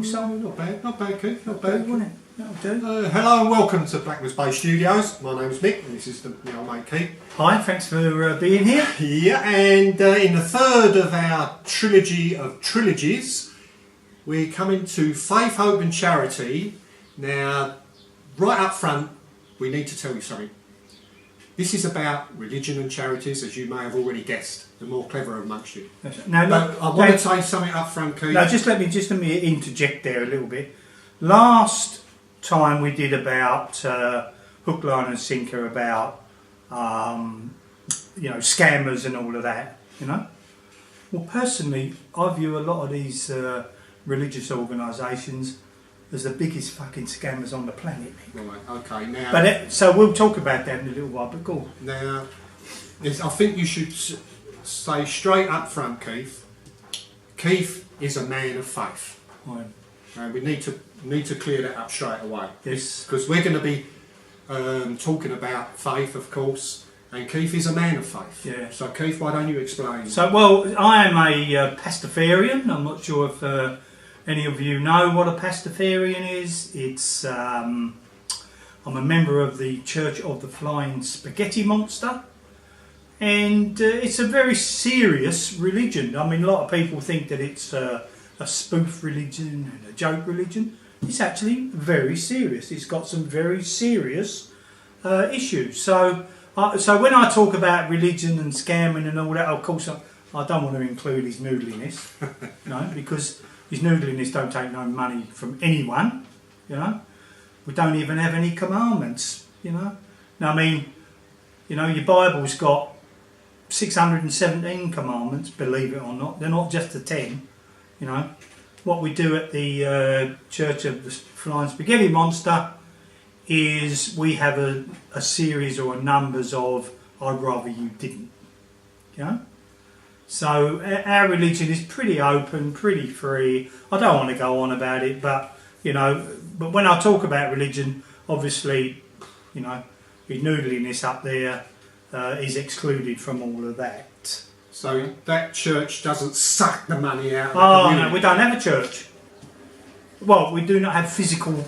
little song. Not bad, Keith, not bad. Wasn't it? That'll do. Hello and welcome to Blackmans Bay Studios. My name's Mick and this is my old mate Keith. Hi, thanks for being here. Yeah, and in the third of our trilogy of trilogies, we're coming to Faith, Hope and Charity. Now, right up front, we need to tell you something. This is about religion and charities, as you may have already guessed. The more clever amongst you. Now, I want to say something up front, Keith. No, just let me interject there a little bit. Last time we did about hook, line and sinker about scammers and all of that. Well, personally, I view a lot of these religious organisations as the biggest fucking scammers on the planet. Right. Okay. Now. But so we'll talk about that in a little while. But go on. Now, I think you should say straight up front, Keith. Keith is a man of faith. Right. We need to clear that up straight away. Yes. Because we're going to be talking about faith, of course, and Keith is a man of faith. Yeah. So, Keith, why don't you explain? So, well, I am a Pastafarian. I'm not sure if any of you know what a Pastafarian is. It's I'm a member of the Church of the Flying Spaghetti Monster, and it's a very serious religion. I mean, a lot of people think that it's a spoof religion and a joke religion. It's actually very serious. It's got some very serious issues. So when I talk about religion and scamming and all that, of course, I don't want to include his noodliness, because his noodliness don't take no money from anyone, We don't even have any commandments, Now, I mean, your Bible's got 617 commandments, believe it or not. They're not just the 10, What we do at the Church of the Flying Spaghetti Monster is we have a series or a numbers of I'd rather you didn't, So our religion is pretty open, pretty free. I don't want to go on about it, but but when I talk about religion, obviously, your noodliness up there is excluded from all of that. So that church doesn't suck the money out of the community? No, we don't have a church. Well, we do not have physical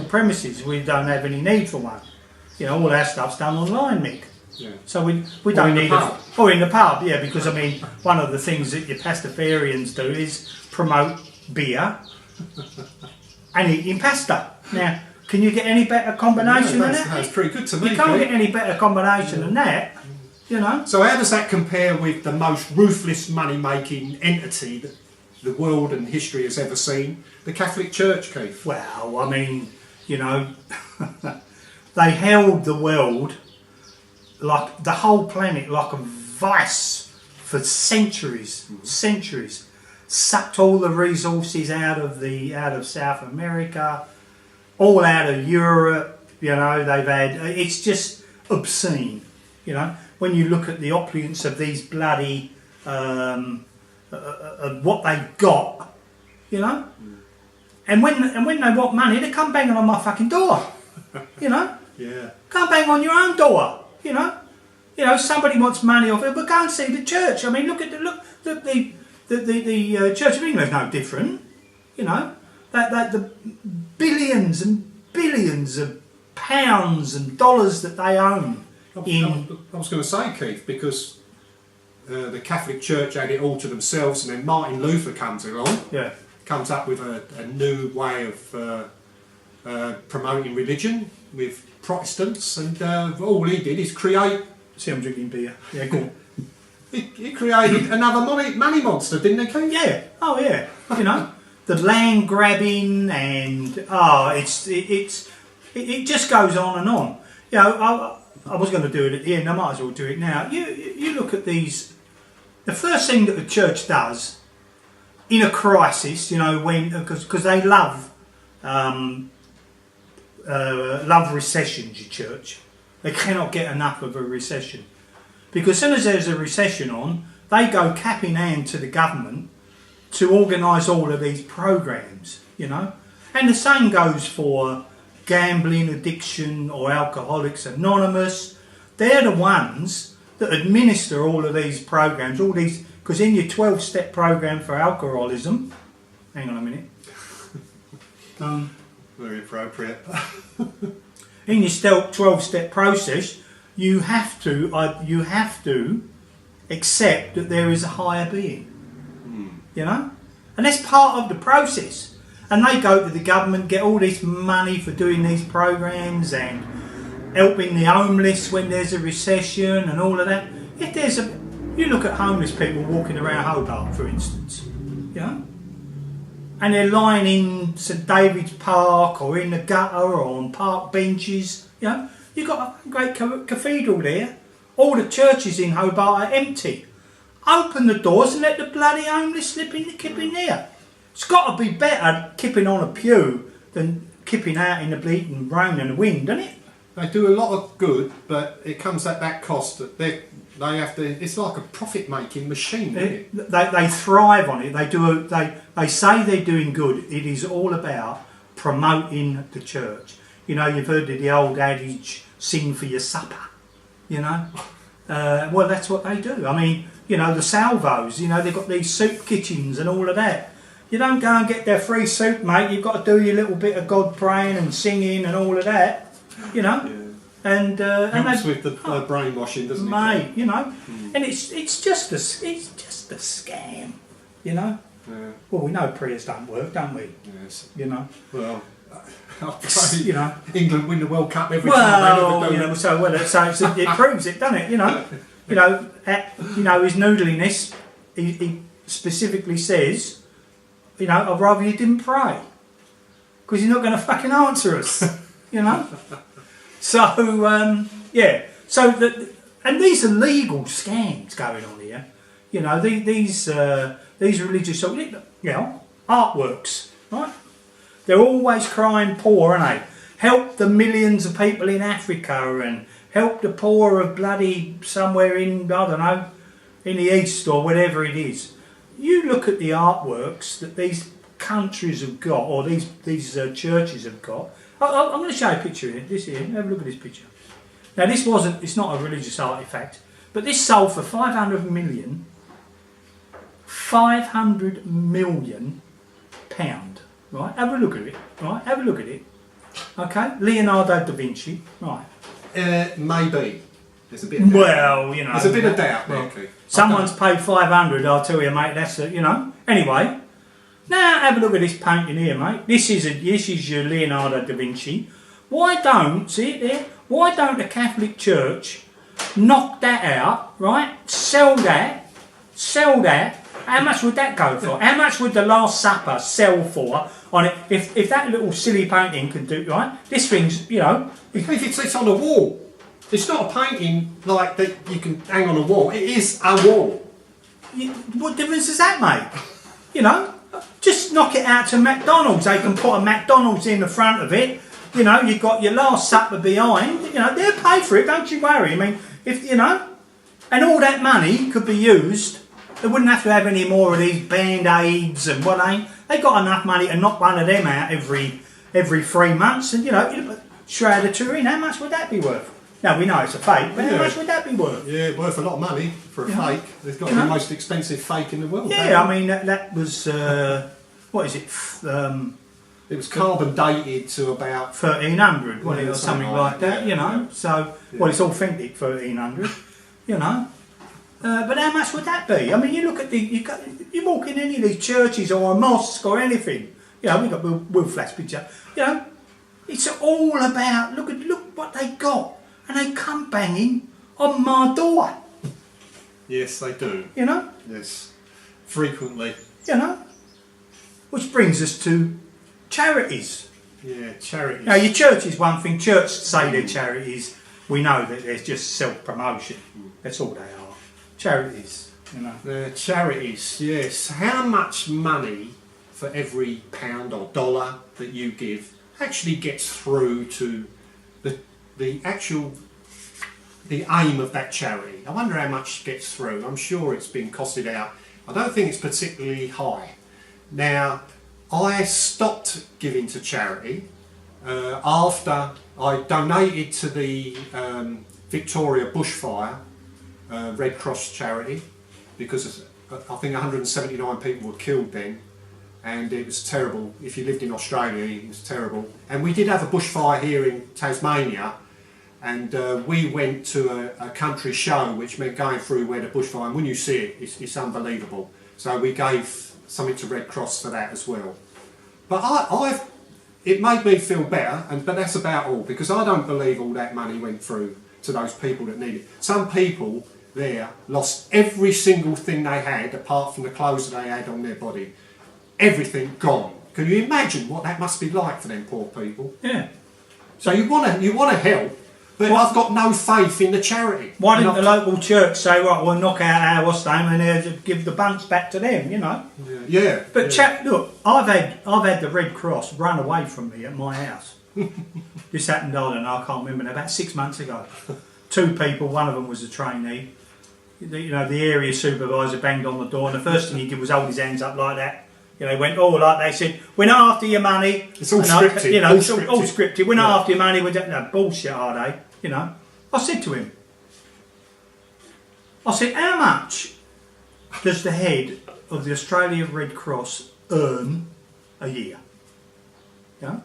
premises. We don't have any need for one. All our stuff's done online, Mick. Yeah. So we don't need or in the pub, yeah, because I mean one of the things that your Pastafarians do is promote beer and eating pasta. Now, can you get any better combination than that? That's pretty good to me. You can't get any better combination than that, So how does that compare with the most ruthless money-making entity that the world and history has ever seen, the Catholic Church, Keith? Well, I mean, they held the world, like the whole planet, like a vice for centuries. Sucked all the resources out of South America, all out of Europe. They've had. It's just obscene. When you look at the opulence of these bloody what they've got, and when they want money, they come banging on my fucking door. Yeah. Come bang on your own door. Somebody wants money off it, but go and see the church. I mean, look the Church of England is no different. That the billions and billions of pounds and dollars that they own. I was going to say, Keith, because the Catholic Church had it all to themselves, and then Martin Luther comes along. Yeah. Comes up with a new way of promoting religion with Protestants, and all he did is create. See, I'm drinking beer. Yeah, go on. He created another money monster, didn't he, Keith? Yeah. Oh, yeah. The land grabbing and it just goes on and on. I was going to do it at the end. I might as well do it now. You look at these. The first thing that the church does in a crisis, because they love recessions. Your church, they cannot get enough of a recession, because as soon as there's a recession on, they go cap in hand to the government to organise all of these programs. And the same goes for gambling addiction or Alcoholics Anonymous. They're the ones that administer all of these programs, because in your 12-step program for alcoholism, hang on a minute, Very appropriate. In your 12-step process, you have to accept that there is a higher being. You know, and that's part of the process. And they go to the government, get all this money for doing these programs and helping the homeless when there's a recession and all of that. If you look at homeless people walking around Hobart, for instance, you know, and they're lying in St David's Park or in the gutter or on park benches, you know, you've got a great cathedral there. All the churches in Hobart are empty. Open the doors and let the bloody homeless slip in the kipping there. It's got to be better kipping on a pew than kipping out in the bleeding rain and the wind, doesn't it? They do a lot of good, but it comes at that cost that they have to. It's like a profit-making machine, isn't it? They thrive on it. They say they're doing good. It is all about promoting the church. You know, you've heard of the old adage, "Sing for your supper." You know, well, that's what they do. I mean, you know, the salvos. You know, they've got these soup kitchens and all of that. You don't go and get their free soup, mate. You've got to do your little bit of God praying and singing and all of that. You know, and helps with the brainwashing, doesn't it? Mate, you know, and it's just a scam. You know. Yeah. Well, we know prayers don't work, don't we? Yes. You know. Well, I pray, you know, England win the World Cup every time. They never do. You know, so it proves it, doesn't it? You know, his noodliness. He specifically says, you know, I'd rather you didn't pray because you're not going to fucking answer us. You know. So yeah. So and these are legal scams going on here. You know, these religious, you know, artworks, right? They're always crying poor, aren't they? Help the millions of people in Africa and help the poor of bloody somewhere in, I don't know, in the East or whatever it is. You look at the artworks that these countries have got, or these churches have got. I'm going to show you a picture here. This here, have a look at this picture. Now it's not a religious artefact, but this sold for 500 million pound. Right, have a look at it. Right, have a look at it. Okay, Leonardo da Vinci. Right. Maybe. There's a bit of doubt. Well, you know. There's a bit of doubt. Well, okay. Someone's paid 500. I'll tell you, mate. That's you know. Anyway, now have a look at this painting here, mate. This is your Leonardo da Vinci. Why don't see it there? Why don't the Catholic Church knock that out? Right, sell that. How much would that go for? How much would the Last Supper sell for on it? If that little silly painting could do right, this thing's, you know. If it's on a wall, it's not a painting like that you can hang on a wall. It is a wall. What difference does that make? You know, just knock it out to McDonald's. They can put a McDonald's in the front of it. You know, you've got your Last Supper behind. You know, they'll pay for it. Don't you worry. I mean, if you know, and all that money could be used. They wouldn't have to have any more of these band-aids and what ain't. They got enough money to knock one of them out every 3 months. And you know, Shroud of Turin, how much would that be worth? Now we know it's a fake, but how much would that be worth? Yeah, worth a lot of money for a fake. They've got the most expensive fake in the world. Yeah, I mean that was what is it? It was carbon dated to about 1300, wasn't it, or something like that. Yeah, you know, so well, it's authentic 1300. You know. But how much would that be? I mean, you look at you walk in any of these churches or a mosque or anything. You know, we've got Will Flatt's picture. You know, it's all about look what they got, and they come banging on my door. Yes, they do. You know. Yes, frequently. You know, which brings us to charities. Yeah, charities. Now, your church is one thing. Church say they're charities. We know that they're just self-promotion. That's all they are. Charities, you know. Charities, yes. How much money for every pound or dollar that you give actually gets through to the aim of that charity? I wonder how much gets through. I'm sure it's been costed out. I don't think it's particularly high. Now, I stopped giving to charity after I donated to the Victoria bushfire Red Cross charity, because I think 179 people were killed then, and it was terrible. If you lived in Australia, it was terrible. And we did have a bushfire here in Tasmania, and we went to a country show, which meant going through where the bushfire, and when you see it, it's unbelievable. So we gave something to Red Cross for that as well. But it made me feel better, but that's about all, because I don't believe all that money went through to those people that need it. Some people there lost every single thing they had, apart from the clothes that they had on their body. Everything gone. Can you imagine what that must be like for them poor people? Yeah. So you want to help, but I've got no faith in the charity. Why didn't the local church say, right, we'll knock out our what's name and give the bunts back to them, you know? Yeah. But look, I've had the Red Cross run away from me at my house. This happened, I don't know, I can't remember, about 6 months ago. 2 people, one of them was a trainee. You know, the area supervisor banged on the door, and the first thing he did was hold his hands up like that. You know, he went, they said, we're not after your money. It's all scripted. You know, it's all scripted. We're not after your money. No, bullshit, are they? You know. I said to him, how much does the head of the Australia Red Cross earn a year? You know?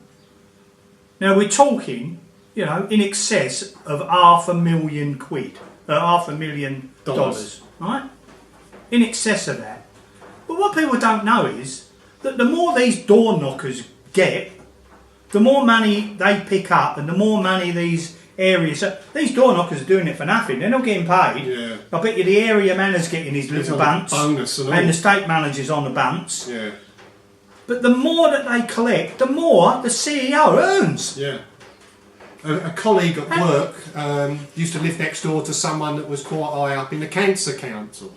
Now we're talking, you know, in excess of $500,000, right? In excess of that. But what people don't know is that the more these door knockers get, the more money they pick up, and the more money these areas. These door knockers are doing it for nothing. They're not getting paid. Yeah. I bet you the area manager's getting his little bunts, bonus and the state manager's on the bunts. Yeah. But the more that they collect, the more the CEO earns. Yeah. A colleague at work used to live next door to someone that was quite high up in the Cancer Council,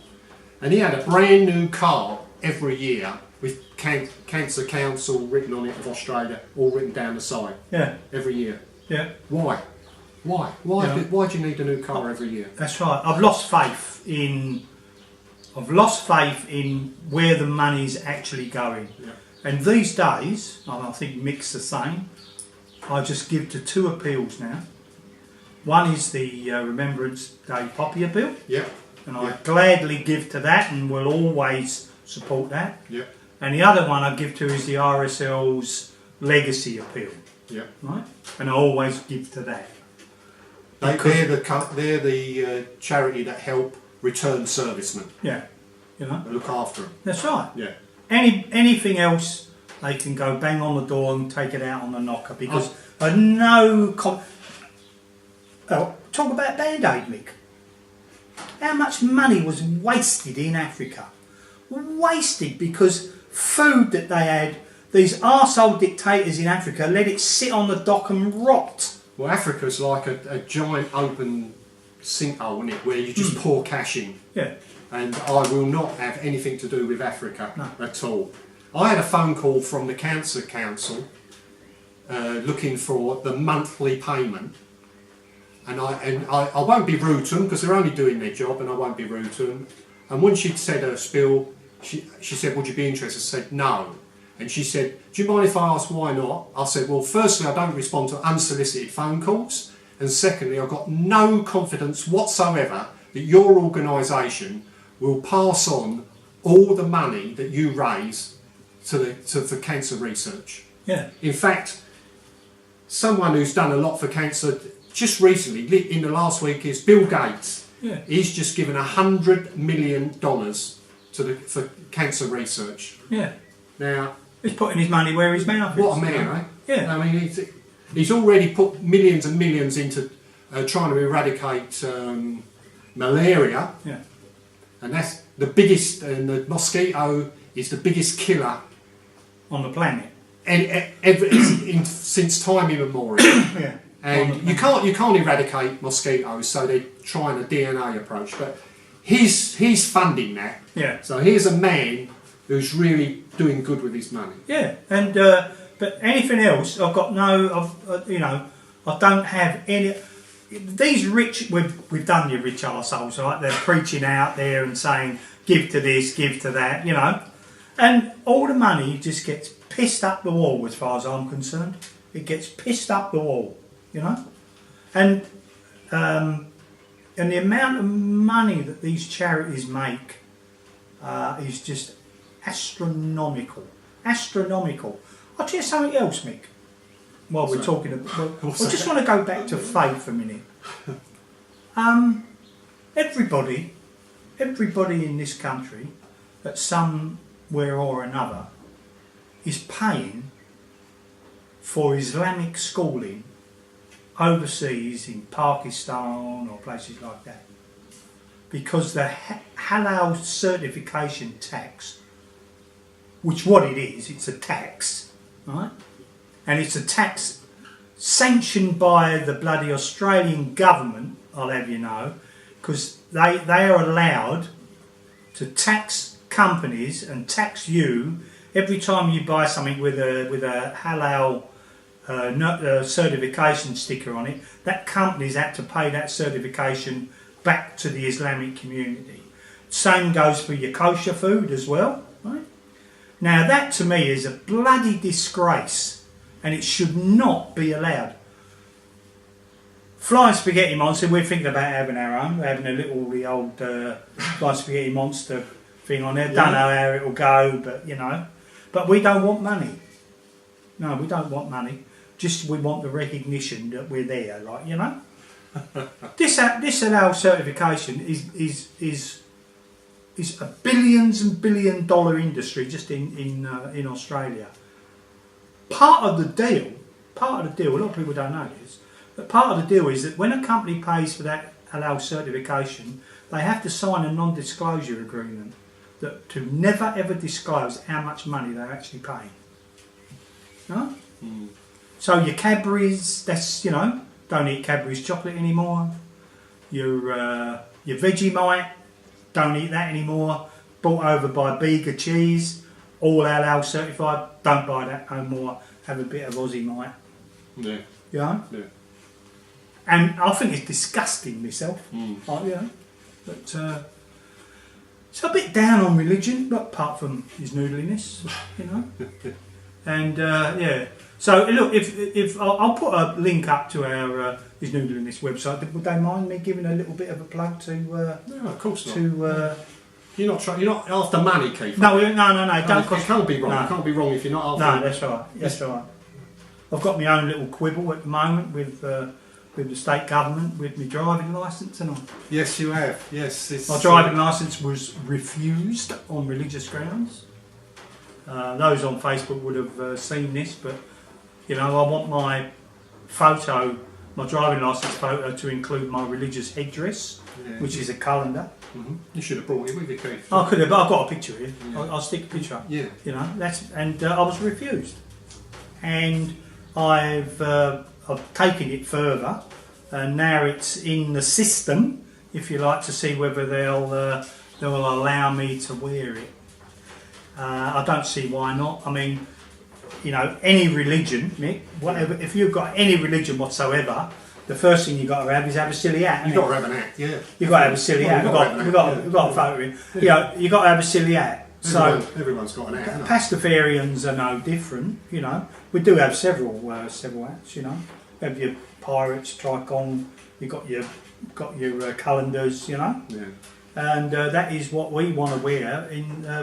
and he had a brand new car every year with Cancer Council written on it of Australia, all written down the side. Yeah. Every year. Yeah. Why? Why do you need a new car every year? That's right. I've lost faith in where the money's actually going. Yeah. And these days, and I think Mick's the same, I just give to 2 appeals now. One is the Remembrance Day Poppy appeal. Yeah. And I gladly give to that, and will always support that. Yeah. And the other one I give to is the RSL's Legacy appeal. Yeah. Right? And I always give to that. They're the charity that help return servicemen. Yeah. You know? They look after them. That's right. Yeah. Anything else, they can go bang on the door and take it out on the knocker, because talk about Band-Aid, Mick. How much money was wasted in Africa? Wasted because food that they had, these arsehole dictators in Africa let it sit on the dock and rot. Well, Africa's like a giant open sinkhole, isn't it, where you just pour cash in. Yeah. And I will not have anything to do with Africa at all. I had a phone call from the Cancer Council looking for the monthly payment, and I won't be rude to them because they're only doing their job, and I won't be rude to them. And when she'd said her spiel, she said, would you be interested? I said no. And she said, do you mind if I ask why not? I said, well, firstly, I don't respond to unsolicited phone calls, and secondly, I've got no confidence whatsoever that your organisation will pass on all the money that you raise for cancer research. Yeah. In fact, someone who's done a lot for cancer just recently, in the last week, is Bill Gates. Yeah. He's just given $100 million for cancer research. Yeah. Now, he's putting his money where his mouth is. what a man, eh? Yeah. I mean, he's already put millions and millions into trying to eradicate malaria. Yeah. And that's the biggest, and the mosquito is the biggest killer on the planet. Since time immemorial. Yeah. And you can't eradicate mosquitoes, so they're trying a DNA approach. But he's funding that. Yeah. So here's a man who's really doing good with his money. Yeah. And but anything else, I've got I don't have any. These rich, we've done your rich arseholes, right? They're preaching out there and saying, give to this, give to that, you know. And all the money just gets pissed up the wall, as far as I'm concerned. It gets pissed up the wall, you know. And the amount of money that these charities make is just astronomical. Astronomical. I'll tell you something else, Mick. While we're talking about... I just want to go back to faith for a minute. Everybody in this country, at somewhere or another, is paying for Islamic schooling overseas in Pakistan or places like that. Because the halal certification tax, which what it is, it's a tax, right? And it's a tax sanctioned by the bloody Australian government, I'll have you know, because they are allowed to tax companies and tax you every time you buy something with a halal certification sticker on it. That company's had to pay that certification back to the Islamic community. Same goes for your kosher food as well, right? Now that to me is a bloody disgrace, and it should not be allowed. Flying Spaghetti Monster, we're thinking about having our own. We're having the old Flying Spaghetti Monster thing on there. Yeah. Don't know how it will go, but you know. But we don't want money. No, we don't want money. Just we want the recognition that we're there, like, you know. This halal certification is a billions and $billion industry just in Australia. Part of the deal, a lot of people don't know this, but part of the deal is that when a company pays for that halal certification, they have to sign a non-disclosure agreement that to never ever disclose how much money they're actually paying. No? Mm. So your Cadbury's, that's, you know, don't eat Cadbury's chocolate anymore. Your Vegemite, don't eat that anymore. Bought over by Bega Cheese, all halal certified. Don't buy that no more. Have a bit of Aussie Mite. Yeah. You know? Yeah. And I think it's disgusting myself. Like, you know, but it's a bit down on religion, but apart from his noodliness, you know. And yeah. So look, if I'll put a link up to our his noodliness website. Would they mind me giving a little bit of a plug to? No, of course not. To you're not after money, Keith. No. Don't. It can't be wrong. No. It can't be wrong if you're not after. No, that's right. That's right. I've got my own little quibble at the moment with the state government with my driving licence and all. Yes, you have. Yes, my driving licence was refused on religious grounds. Those on Facebook would have seen this, but you know, I want my driving licence photo to include my religious headdress, which is a colander. Mm-hmm. You should have brought it with you, Keith. I could have, but I've got a picture here. Yeah. I'll stick a picture up. Yeah. You know, I was refused, and I've taken it further, and now it's in the system, if you like, to see whether they'll allow me to wear it. I don't see why not. I mean, you know, any religion, Mick, whatever. If you've got any religion whatsoever, the first thing you've got to have is have a silly hat. You've got to have an hat, yeah. You've got to have a silly hat. We've got a photo in. Yeah. You know, you've got to have a silly hat. Everyone's got an hat. Pastafarians are no different, you know. We do have several hats, you know. You have your pirates, tricon, you've got your calendars, you know. Yeah. And that is what we want to wear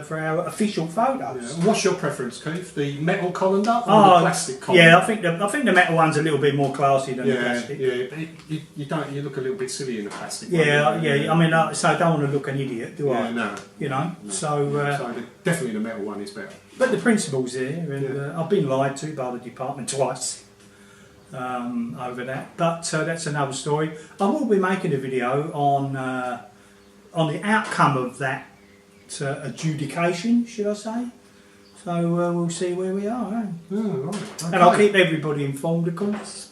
for our official photos. Yeah. What's your preference, Keith? The metal colander or the plastic colander? Yeah, I think the metal one's a little bit more classy than the plastic. Yeah, you look a little bit silly in the plastic one. Yeah. I mean, so I don't want to look an idiot, do I? No. You know, no. So definitely the metal one is better. But the principle's there, and I've been lied to by the department twice over that. But that's another story. I will be making a video on the outcome of that adjudication, should I say. So we'll see where we are. Eh? Oh, right. Okay. And I'll keep everybody informed, of course.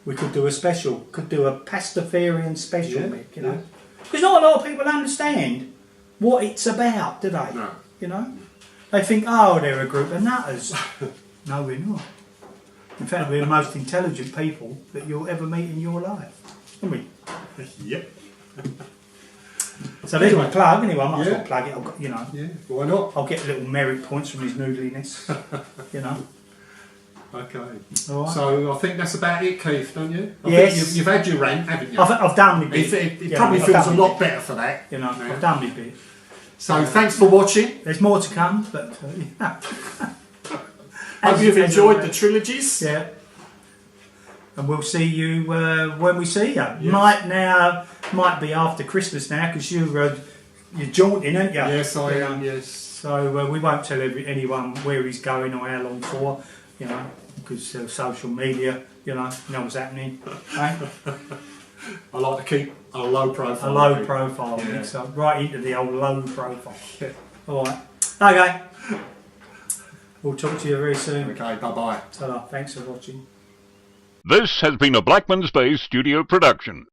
We could do a special, could do a pastafarian special, Mick, you know. Because not a lot of people understand what it's about, do they? No. You know? They think, oh, they're a group of nutters. No, we're not. In fact, we're the most intelligent people that you'll ever meet in your life. Aren't we? Yep. So there's my plug, anyway, I might as well plug it, you know. Yeah, why not? I'll get little merit points from his noodliness, you know. Okay. All right. So I think that's about it, Keith, don't you? Yes. Think you've had your rant, haven't you? I've done my bit. It probably feels a lot better for that. You know, I've done my bit. So thanks for watching. There's more to come, but Hope you've enjoyed the trilogies. Yeah. And we'll see you when we see you. Yes. Might be after Christmas now, because you're jaunting, aren't you? Yes, I am. Yes. So we won't tell anyone where he's going or how long for, because social media, know what's happening. Eh? I like to keep a low profile. A low profile, yeah. So right into the old low profile. Yeah. All right. Okay. We'll talk to you very soon. Okay, bye-bye. Ta-ra. Thanks for watching. This has been a Blackmans Bay Studio production.